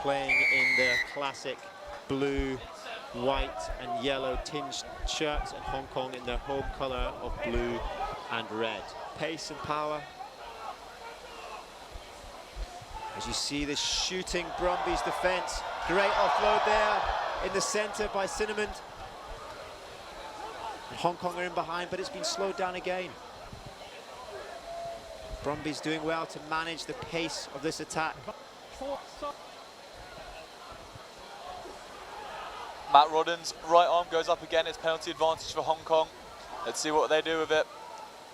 playing in their classic blue, white and yellow tinged shirts, and Hong Kong in their home colour of blue and red. Pace and power. As you see this shooting Brumbies defence, great offload there in the centre by Cinnamon. And Hong Kong are in behind, but it's been slowed down again. Brumbies doing well to manage the pace of this attack. Matt Rodden's right arm goes up again. It's penalty advantage for Hong Kong. Let's see what they do with it.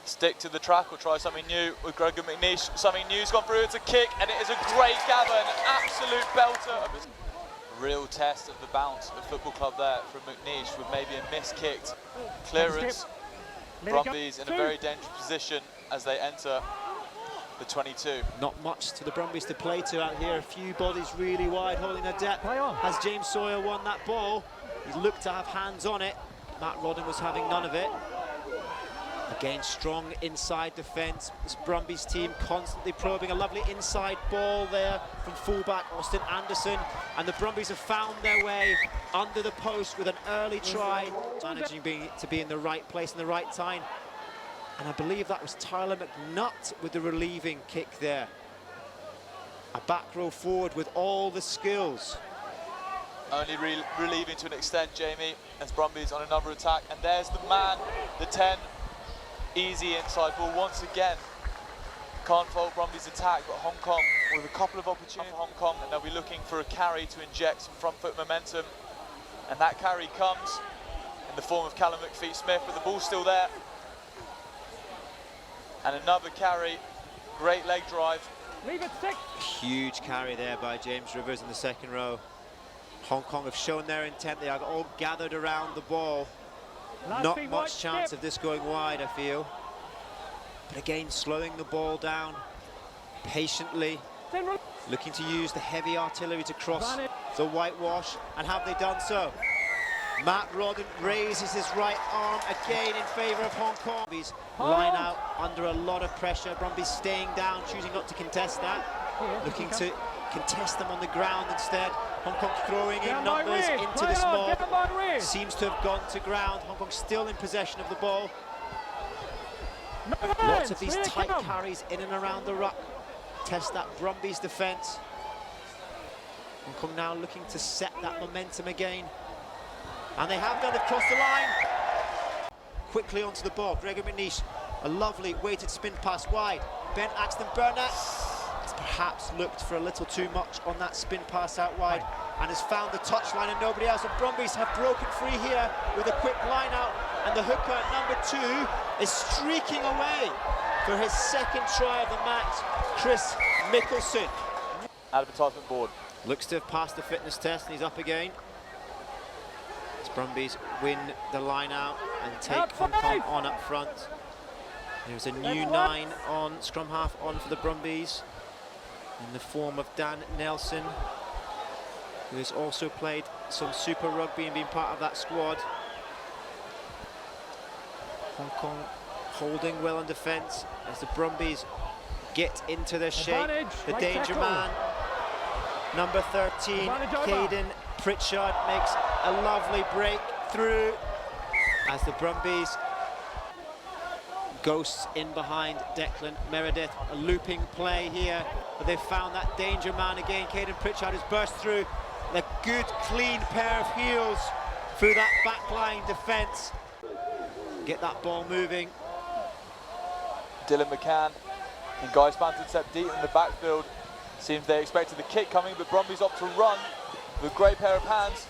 Stick to the track or try something new with Gregor McNeish. Something new's gone through. It's a kick, and it is a great gather, an absolute belter. Real test of the bounce of Football Club there from McNeish with maybe a miskicked clearance. Brumbies in a very dangerous position as they enter the 22. Not much to the Brumbies to play to out here. A few bodies really wide holding their depth. As James Sawyer won that ball, he looked to have hands on it. Matt Rodden was having none of it. Again, strong inside defence. This Brumbies team constantly probing. A lovely inside ball there from fullback Austin Anderson. And the Brumbies have found their way under the post with an early try. Managing to be in the right place in the right time. And I believe that was Tyler McNutt with the relieving kick there. A back row forward with all the skills. Only relieving to an extent, Jamie, as Brumbies on another attack. And there's the man, the 10. Easy inside ball once again. Can't fault Brumbies' attack, but Hong Kong with a couple of opportunities for Hong Kong, and they'll be looking for a carry to inject some front foot momentum. And that carry comes in the form of Callum McPhee-Smith, but the ball's still there. And another carry, great leg drive. Leave it 6. Huge carry there by James Rivers in the second row. Hong Kong have shown their intent. They are all gathered around the ball. Not much chance of this going wide, I feel. But again, slowing the ball down patiently, looking to use the heavy artillery to cross the whitewash, and have they done so? Matt Rodden raises his right arm again in favour of Hong Kong. Brumbies line out under a lot of pressure. Brumbies staying down, choosing not to contest that, looking to contest them on the ground instead. Hong Kong throwing in numbers into this mob. Seems to have gone to ground. Hong Kong still in possession of the ball. Lots of these tight carries in and around the ruck. Test that Brumbies defence. Hong Kong now looking to set that momentum again. And they have done, they've crossed the line. Quickly onto the ball, Gregor McNeish. A lovely weighted spin pass wide. Ben Axton Burnett has perhaps looked for a little too much on that spin pass out wide, and has found the touchline and nobody else. And Brumbies have broken free here with a quick line out, and the hooker number 2 is streaking away for his second try of the match, Chris Mickelson. Advertisement board. Looks to have passed the fitness test, and he's up again. As Brumbies win the line out and take Hong Kong on up front. There's a new 9 on, scrum half on for the Brumbies, in the form of Dan Nelson, who has also played some Super Rugby and been part of that squad. Hong Kong holding well in defence as the Brumbies get into their shape. The danger man, number 13, Caden Pritchard, makes a lovely break through as the Brumbies ghosts in behind Declan Meredith. A looping play here, but they've found that danger man again. Caden Pritchard has burst through. A good, clean pair of heels through that backline defence. Get that ball moving. Dylan McCann and Guy Spanton set deep in the backfield. Seems they expected the kick coming, but Brumbies opt to run with a great pair of hands.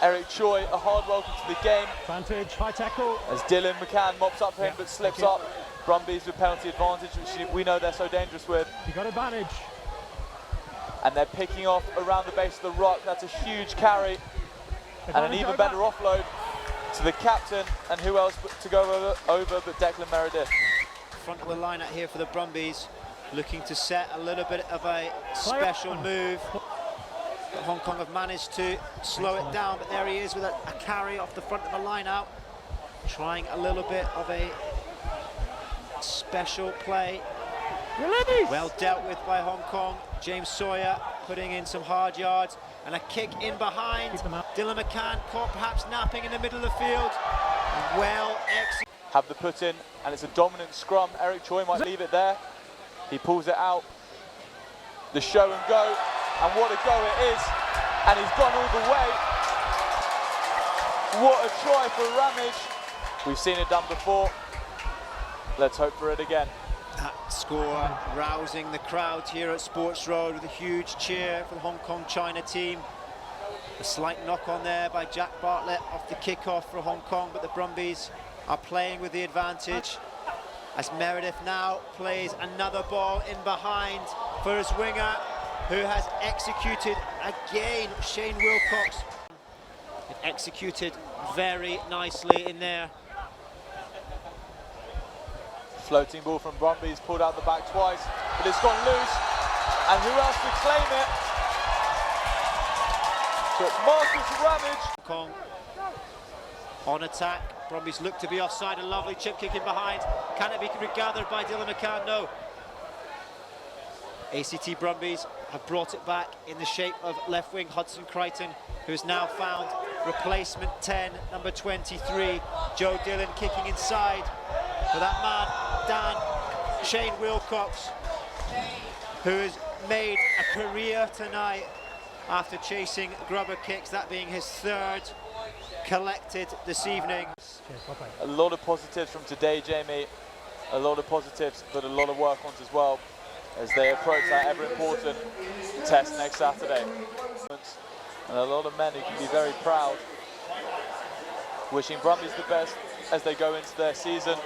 Eric Choi, a hard welcome to the game. Advantage, high tackle. As Dylan McCann mops up for him, but slips up. Brumbies with penalty advantage, which we know they're so dangerous with. You got advantage. And they're picking off around the base of the ruck. That's a huge carry. And an even better offload to the captain. And who else to go over but Declan Meredith. Front of the line out here for the Brumbies, looking to set a little bit of a special move. But Hong Kong have managed to slow it down, but there he is with a carry off the front of the line out, trying a little bit of a special play. Release. Well dealt with by Hong Kong. James Sawyer putting in some hard yards, and a kick in behind. Keep them up. Dylan McCann caught perhaps napping in the middle of the field. Well executed. Have the put in, and it's a dominant scrum. Eric Choi might leave it there. He pulls it out. The show and go, and what a go it is. And he's gone all the way. What a try for Ramage. We've seen it done before. Let's hope for it again. That score rousing the crowd here at Sports Road with a huge cheer for the Hong Kong China team. A slight knock on there by Jack Bartlett off the kickoff for Hong Kong, but the Brumbies are playing with the advantage as Meredith now plays another ball in behind for his winger, who has executed again. Shane Wilcox executed very nicely in there. Floating ball from Brumbies, pulled out the back twice, but it's gone loose. And who else to claim it? So it's Marcus Ramage. Hong Kong on attack. Brumbies look to be offside. A lovely chip kick in behind. Can it be regathered by Dylan McCann? No. ACT Brumbies have brought it back in the shape of left wing Hudson Crichton, who has now found replacement 10, number 23, Joe Dillon, kicking inside for that man, Dan Shane Wilcox, who has made a career tonight after chasing grubber kicks, that being his third collected this evening. A lot of positives from today, Jamie. A lot of positives, but a lot of work-ons as well as they approach that ever-important test next Saturday. And a lot of men who can be very proud, wishing Brumbies the best as they go into their season.